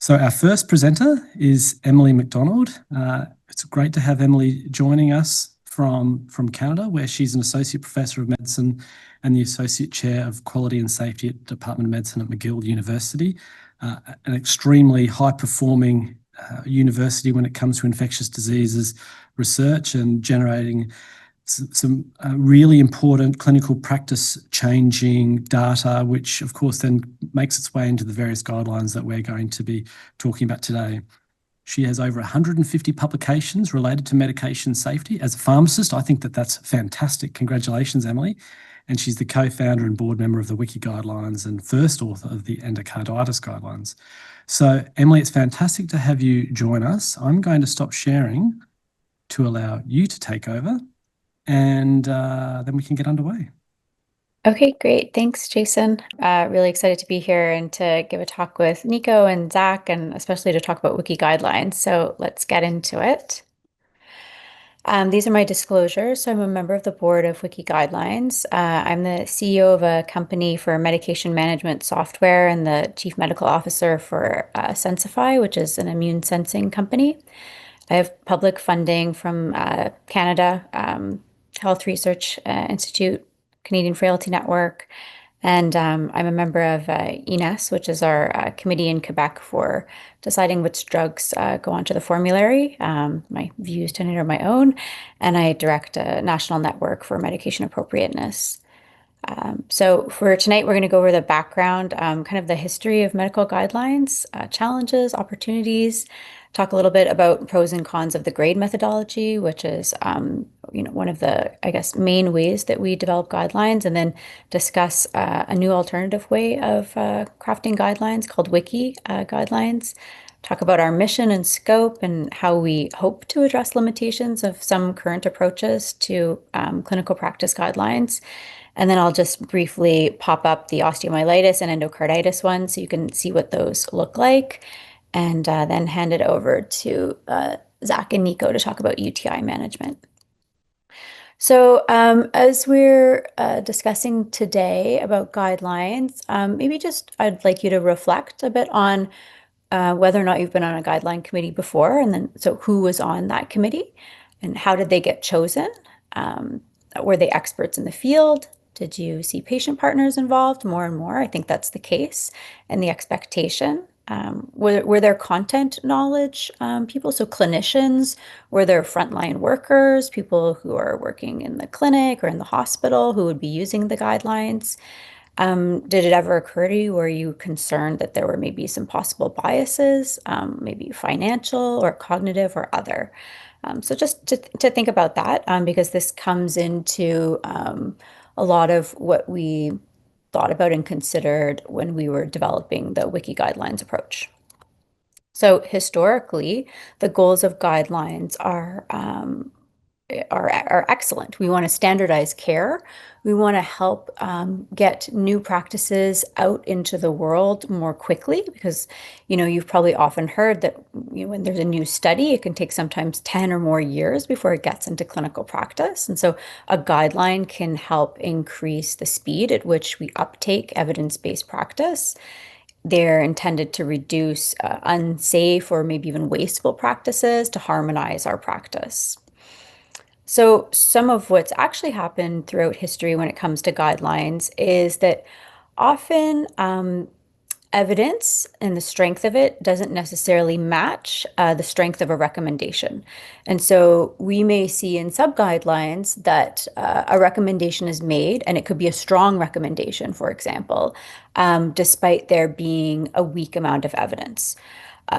So our first presenter is Emily McDonald. It's great to have Emily joining us from Canada, where she's an Associate Professor of Medicine and the Associate Chair of Quality and Safety at the Department of Medicine at McGill University, an extremely high-performing university when it comes to infectious diseases research and generating some really important clinical practice changing data, which of course then makes its way into the various guidelines that we're going to be talking about today. She has over 150 publications related to medication safety. As a pharmacist, I think that that's fantastic. Congratulations, Emily. And she's the co-founder and board member of the WikiGuidelines and first author of the Endocarditis guidelines. So Emily, it's fantastic to have you join us. I'm going to stop sharing to allow you to take over, and then we can get underway. Okay, great. Thanks, Jason. Really excited to be here and to give a talk with Nico and Zach, and especially to talk about WikiGuidelines. So let's get into it. These are my disclosures. So I'm a member of the board of WikiGuidelines. I'm the CEO of a company for medication management software and the chief medical officer for Sensify, which is an immune sensing company. I have public funding from Canada, Health Research Institute, Canadian Frailty Network, and I'm a member of INES, which is our committee in Quebec for deciding which drugs go onto the formulary. My views tend to are my own, and I direct a national network for medication appropriateness. So for tonight, we're going to go over the background, kind of the history of medical guidelines, challenges, opportunities, talk a little bit about pros and cons of the grade methodology, which is one of the, I guess, main ways that we develop guidelines, and then discuss a new alternative way of crafting guidelines called Wiki guidelines. Talk about our mission and scope and how we hope to address limitations of some current approaches to clinical practice guidelines. And then I'll just briefly pop up the osteomyelitis and endocarditis one so you can see what those look like, and then hand it over to Zach and Nico to talk about UTI management. So as we're discussing today about guidelines, maybe just I'd like you to reflect a bit on whether or not you've been on a guideline committee before, and then so who was on that committee and how did they get chosen? Were they experts in the field? Did you see patient partners involved more and more? I think that's the case and the expectation. Were there content knowledge people, so clinicians? Were there frontline workers, people who are working in the clinic or in the hospital who would be using the guidelines? Did it ever occur to you, were you concerned that there were maybe some possible biases, maybe financial or cognitive or other? So just to think about that, because this comes into a lot of what we thought about and considered when we were developing the WikiGuidelines approach. So historically, the goals of guidelines are excellent. We want to standardize care. We want to help get new practices out into the world more quickly, because you've probably often heard that when there's a new study, it can take sometimes 10 or more years before it gets into clinical practice. And so a guideline can help increase the speed at which we uptake evidence-based practice. They're intended to reduce unsafe or maybe even wasteful practices to harmonize our practice. So some of what's actually happened throughout history when it comes to guidelines is that often evidence and the strength of it doesn't necessarily match the strength of a recommendation. And so we may see in sub-guidelines that a recommendation is made, and it could be a strong recommendation, for example, despite there being a weak amount of evidence.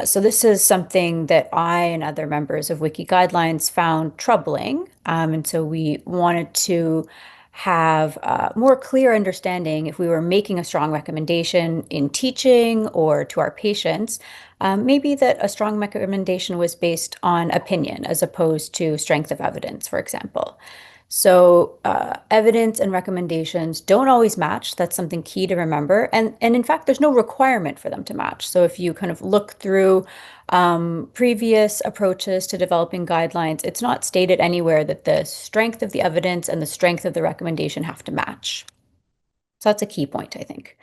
So this is something that I and other members of WikiGuidelines found troubling. And so we wanted to have a more clear understanding if we were making a strong recommendation in teaching or to our patients, maybe that a strong recommendation was based on opinion as opposed to strength of evidence, for example. So evidence and recommendations don't always match. That's something key to remember. And in fact, there's no requirement for them to match. So if you kind of look through previous approaches to developing guidelines, it's not stated anywhere that the strength of the evidence and the strength of the recommendation have to match. So that's a key point, I think.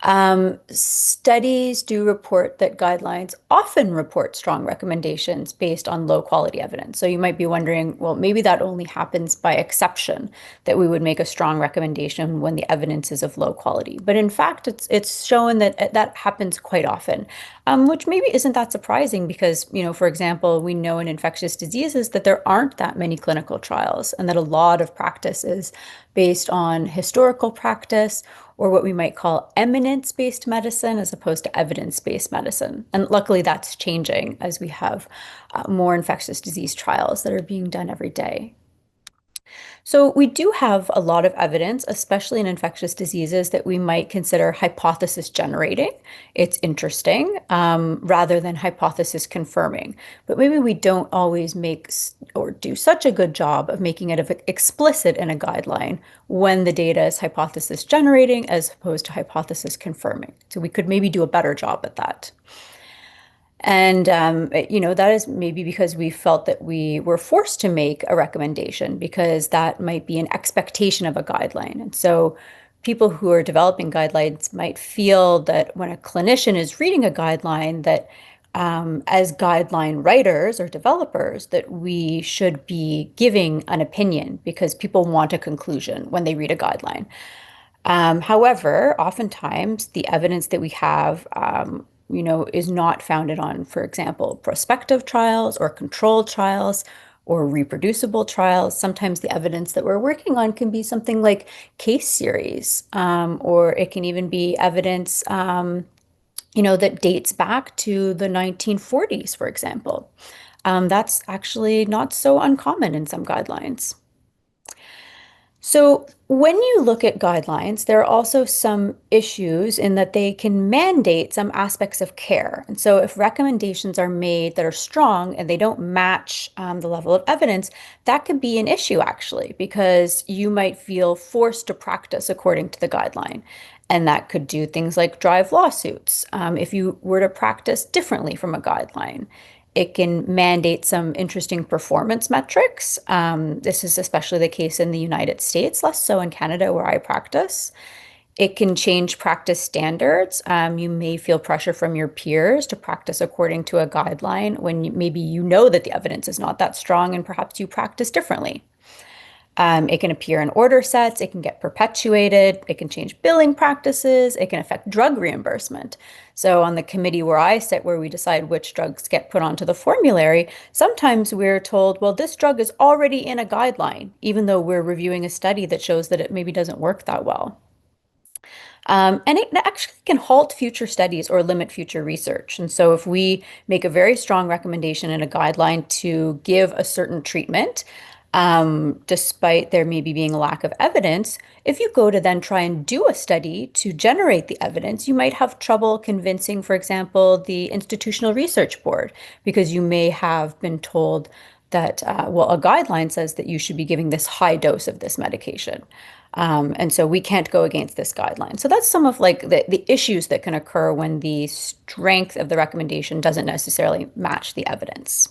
Studies do report that guidelines often report strong recommendations based on low quality evidence. So you might be wondering, well, maybe that only happens by exception, that we would make a strong recommendation when the evidence is of low quality. But in fact, it's shown that that happens quite often, which maybe isn't that surprising because, for example, we know in infectious diseases that there aren't that many clinical trials and that a lot of practice is based on historical practice or what we might call eminence-based medicine as opposed to evidence-based medicine. And luckily that's changing as we have more infectious disease trials that are being done every day. So we do have a lot of evidence, especially in infectious diseases, that we might consider hypothesis generating. It's interesting, rather than hypothesis confirming. But maybe we don't always make or do such a good job of making it explicit in a guideline when the data is hypothesis generating as opposed to hypothesis confirming. So we could maybe do a better job at that. And, that is maybe because we felt that we were forced to make a recommendation because that might be an expectation of a guideline. And so people who are developing guidelines might feel that when a clinician is reading a guideline, that as guideline writers or developers, that we should be giving an opinion because people want a conclusion when they read a guideline. However, oftentimes the evidence that we have, is not founded on, for example, prospective trials or controlled trials or reproducible trials. Sometimes the evidence that we're working on can be something like case series, or it can even be evidence, that dates back to the 1940s, for example. That's actually not so uncommon in some guidelines. So when you look at guidelines, there are also some issues in that they can mandate some aspects of care. And so if recommendations are made that are strong and they don't match the level of evidence, that could be an issue actually, because you might feel forced to practice according to the guideline. And that could do things like drive lawsuits if you were to practice differently from a guideline. It can mandate some interesting performance metrics. This is especially the case in the United States, less so in Canada where I practice. It can change practice standards. You may feel pressure from your peers to practice according to a guideline when maybe you know that the evidence is not that strong and perhaps you practice differently. It can appear in order sets, it can get perpetuated, it can change billing practices, it can affect drug reimbursement. So on the committee where I sit, where we decide which drugs get put onto the formulary, sometimes we're told, well, this drug is already in a guideline, even though we're reviewing a study that shows that it maybe doesn't work that well. And it actually can halt future studies or limit future research. And so if we make a very strong recommendation in a guideline to give a certain treatment, despite there maybe being a lack of evidence, if you go to then try and do a study to generate the evidence, you might have trouble convincing, for example, the Institutional Research Board, because you may have been told that, well, a guideline says that you should be giving this high dose of this medication. And so we can't go against this guideline. So that's some of like the issues that can occur when the strength of the recommendation doesn't necessarily match the evidence.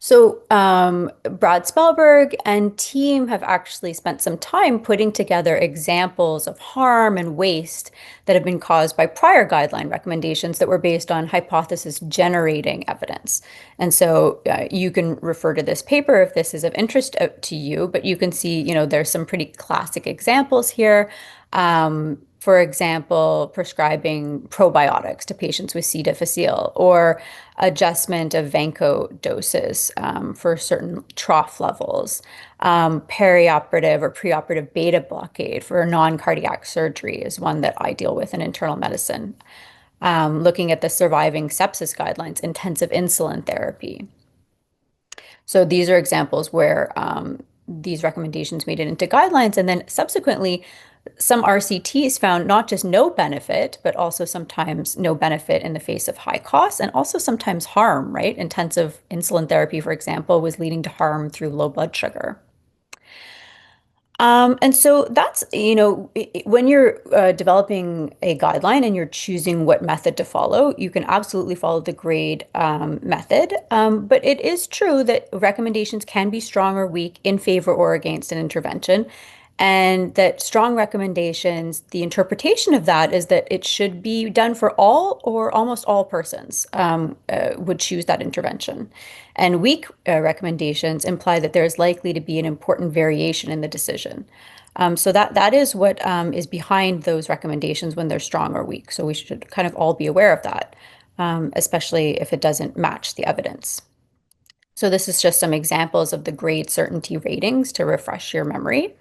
So Brad Spellberg and team have actually spent some time putting together examples of harm and waste that have been caused by prior guideline recommendations that were based on hypothesis generating evidence. And so you can refer to this paper if this is of interest to you, but you can see, there's some pretty classic examples here. For example, prescribing probiotics to patients with C. difficile or adjustment of Vanco doses for certain trough levels, perioperative or preoperative beta blockade for non-cardiac surgery is one that I deal with in internal medicine. Looking at the surviving sepsis guidelines, intensive insulin therapy. So these are examples where these recommendations made it into guidelines, and then subsequently some RCTs found not just no benefit, but also sometimes no benefit in the face of high costs and also sometimes harm, right? Intensive insulin therapy, for example, was leading to harm through low blood sugar. And so that's, when you're developing a guideline and you're choosing what method to follow, you can absolutely follow the GRADE method. But it is true that recommendations can be strong or weak in favor or against an intervention. And that strong recommendations, the interpretation of that is that it should be done for all or almost all persons would choose that intervention. And weak recommendations imply that there is likely to be an important variation in the decision. So that is what is behind those recommendations when they're strong or weak. So we should kind of all be aware of that, especially if it doesn't match the evidence. So this is just some examples of the grade certainty ratings to refresh your memory.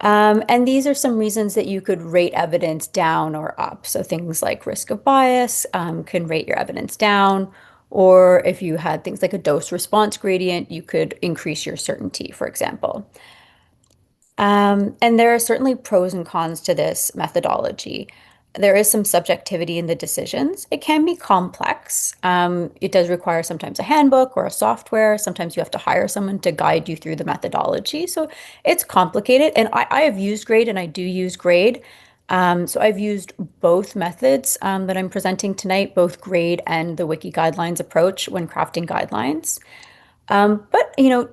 And these are some reasons that you could rate evidence down or up. So things like risk of bias can rate your evidence down, or if you had things like a dose response gradient, you could increase your certainty, for example. And there are certainly pros and cons to this methodology. There is some subjectivity in the decisions. It can be complex. It does require sometimes a handbook or a software. Sometimes you have to hire someone to guide you through the methodology. So it's complicated. And I have used grade and I do use grade. So I've used both methods that I'm presenting tonight, both grade and the WikiGuidelines approach when crafting guidelines. But,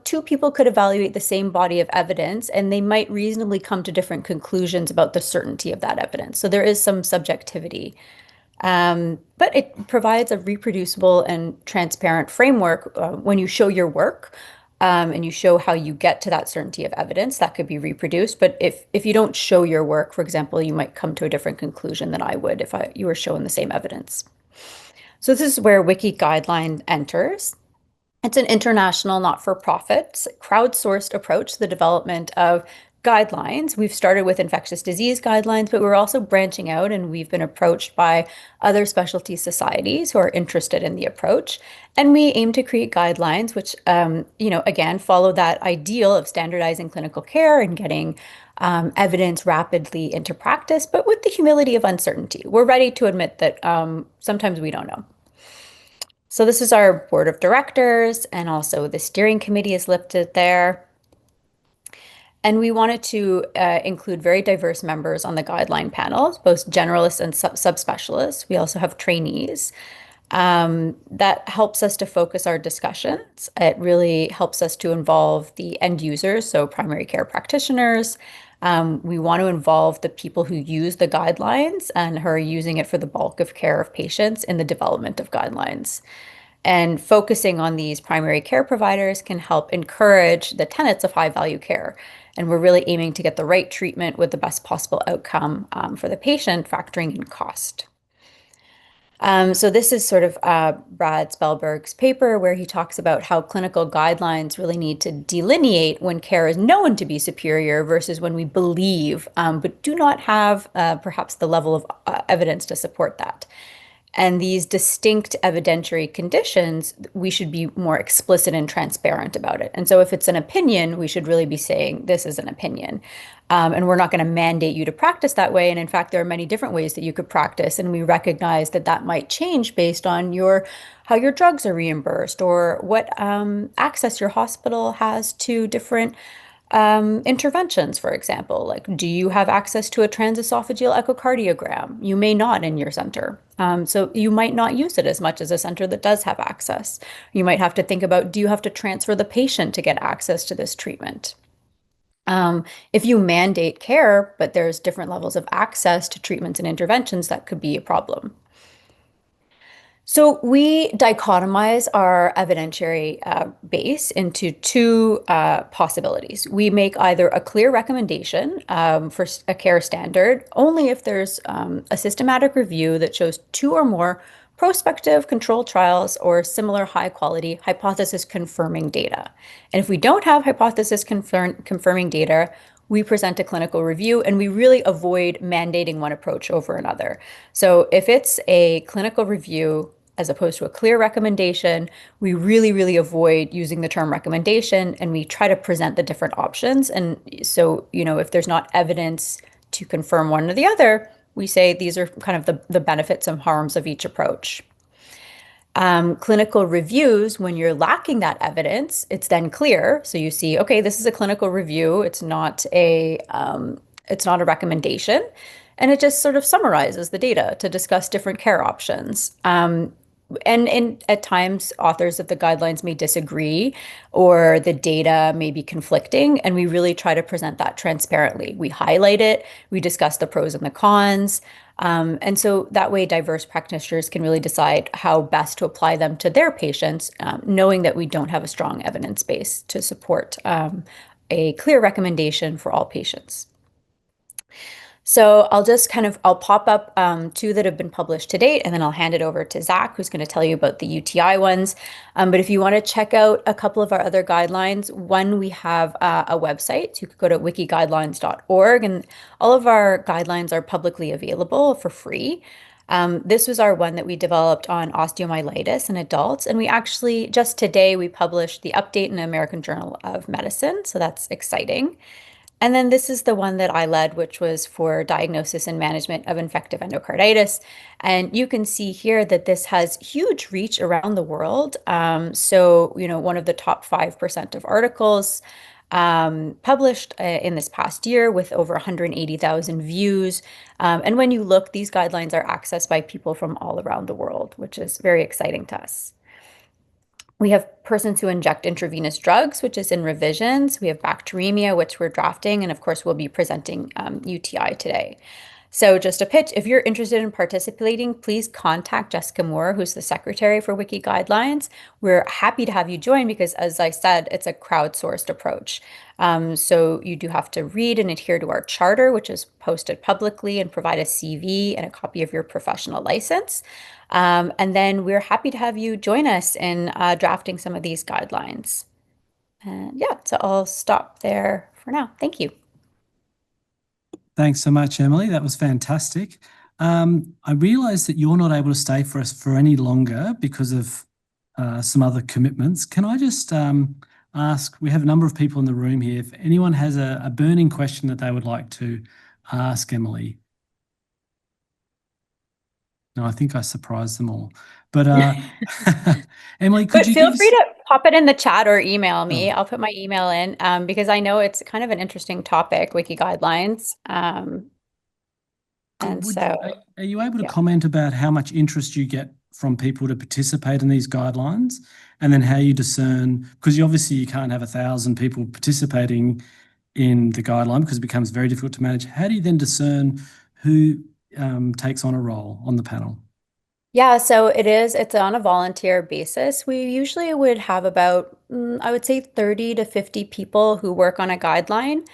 two people could evaluate the same body of evidence and they might reasonably come to different conclusions about the certainty of that evidence. So there is some subjectivity. But it provides a reproducible and transparent framework when you show your work and you show how you get to that certainty of evidence that could be reproduced. But if you don't show your work, for example, you might come to a different conclusion than I would if you were shown the same evidence. So this is where WikiGuideline enters. It's an international, not-for-profit, crowdsourced approach to the development of guidelines. We've started with infectious disease guidelines, but we're also branching out and we've been approached by other specialty societies who are interested in the approach. And we aim to create guidelines which, again, follow that ideal of standardizing clinical care and getting evidence rapidly into practice, but with the humility of uncertainty. We're ready to admit that sometimes we don't know. So this is our board of directors, and also the steering committee is listed there. And we wanted to include very diverse members on the guideline panels, both generalists and subspecialists. We also have trainees. That helps us to focus our discussions. It really helps us to involve the end users, so primary care practitioners. We want to involve the people who use the guidelines and who are using it for the bulk of care of patients in the development of guidelines. And focusing on these primary care providers can help encourage the tenets of high value care. And we're really aiming to get the right treatment with the best possible outcome for the patient, factoring in cost. So this is sort of Brad Spellberg's paper where he talks about how clinical guidelines really need to delineate when care is known to be superior versus when we believe, but do not have perhaps the level of evidence to support that. And these distinct evidentiary conditions, we should be more explicit and transparent about it. And so if it's an opinion, we should really be saying this is an opinion. And we're not going to mandate you to practice that way. And in fact, there are many different ways that you could practice. And we recognize that that might change based on how your drugs are reimbursed or what access your hospital has to different interventions, for example. Like, do you have access to a transesophageal echocardiogram? You may not in your center. So you might not use it as much as a center that does have access. You might have to think about, do you have to transfer the patient to get access to this treatment? If you mandate care, but there's different levels of access to treatments and interventions, that could be a problem. So we dichotomize our evidentiary base into two possibilities. We make either a clear recommendation for a care standard only if there's a systematic review that shows two or more prospective controlled trials or similar high quality hypothesis confirming data. And if we don't have hypothesis confirming data, we present a clinical review and we really avoid mandating one approach over another. So if it's a clinical review as opposed to a clear recommendation, we really, really avoid using the term recommendation and we try to present the different options. And so, if there's not evidence to confirm one or the other, we say these are kind of the benefits and harms of each approach. Clinical reviews, when you're lacking that evidence, it's then clear. So you see, okay, this is a clinical review. It's not a recommendation. And it just sort of summarizes the data to discuss different care options. and at times authors of the guidelines may disagree or the data may be conflicting, and we really try to present that transparently. We highlight it, we discuss the pros and the cons, and so that way diverse practitioners can really decide how best to apply them to their patients, knowing that we don't have a strong evidence base to support a clear recommendation for all patients. So I'll pop up two that have been published to date, and then I'll hand it over to Zach, who's going to tell you about the UTI ones. But if you want to check out a couple of our other guidelines, one, we have a website. So you could go to wikiguidelines.org, and all of our guidelines are publicly available for free. This was our one that we developed on osteomyelitis in adults, and we actually, just today, we published the update in the American Journal of Medicine, so that's exciting. And then this is the one that I led, which was for diagnosis and management of infective endocarditis. And you can see here that this has huge reach around the world. So, one of the top 5% of articles published in this past year with over 180,000 views. And when you look, these guidelines are accessed by people from all around the world, which is very exciting to us. We have persons who inject intravenous drugs, which is in revisions. We have bacteremia, which we're drafting, and of course, we'll be presenting UTI today. So just a pitch, if you're interested in participating, please contact Jessica Moore, who's the secretary for WikiGuidelines. We're happy to have you join because, as I said, it's a crowdsourced approach. So you do have to read and adhere to our charter, which is posted publicly, and provide a CV and a copy of your professional license. And then we're happy to have you join us in drafting some of these guidelines. And yeah, so I'll stop there for now. Thank you. Thanks so much, Emily. That was fantastic. I realize that you're not able to stay for us for any longer because of some other commitments. Can I just ask, we have a number of people in the room here, if anyone has a burning question that they would like to ask Emily? No, I think I surprised them all. But Emily, could you feel free to pop it in the chat or email me. I'll put my email in because I know it's kind of an interesting topic, WikiGuidelines. And are you able to comment about how much interest you get from people to participate in these guidelines, and then how you discern, because obviously you can't have 1,000 people participating in the guideline because it becomes very difficult to manage. How do you then discern who takes on a role on the panel? Yeah, so it's on a volunteer basis. We usually would have about, I would say 30 to 50 people who work on a guideline.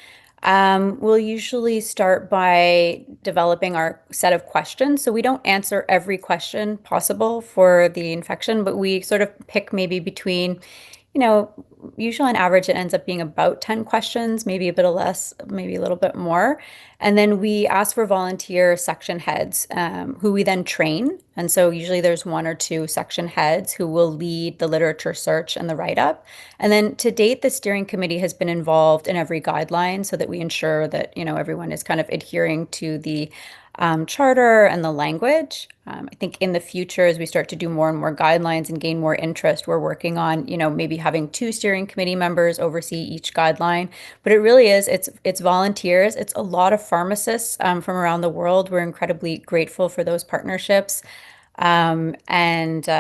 We'll usually start by developing our set of questions. So we don't answer every question possible for the infection, but we sort of pick maybe between, usually on average, it ends up being about 10 questions, maybe a bit less, maybe a little bit more. And then we ask for volunteer section heads who we then train. And so usually there's one or two section heads who will lead the literature search and the write-up. And then to date, the steering committee has been involved in every guideline so that we ensure that, everyone is kind of adhering to the charter and the language. I think in the future, as we start to do more and more guidelines and gain more interest, we're working on, maybe having 2 steering committee members oversee each guideline. But it really is, it's volunteers. It's a lot of pharmacists from around the world. We're incredibly grateful for those partnerships. It's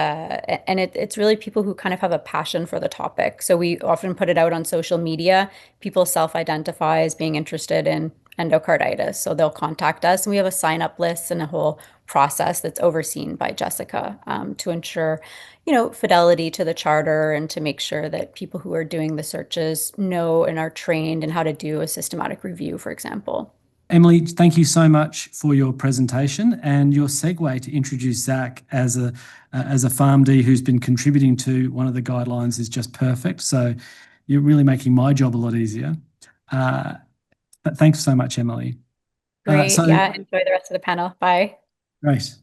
really people who kind of have a passion for the topic. So we often put it out on social media. People self-identify as being interested in endocarditis. So they'll contact us, and we have a sign-up list and a whole process that's overseen by Jessica to ensure, fidelity to the charter and to make sure that people who are doing the searches know and are trained in how to do a systematic review, for example. Emily, thank you so much for your presentation and your segue to introduce Zach as a PharmD who's been contributing to one of the guidelines is just perfect. So you're really making my job a lot easier. But thanks so much, Emily. Great. Enjoy the rest of the panel. Bye. Great.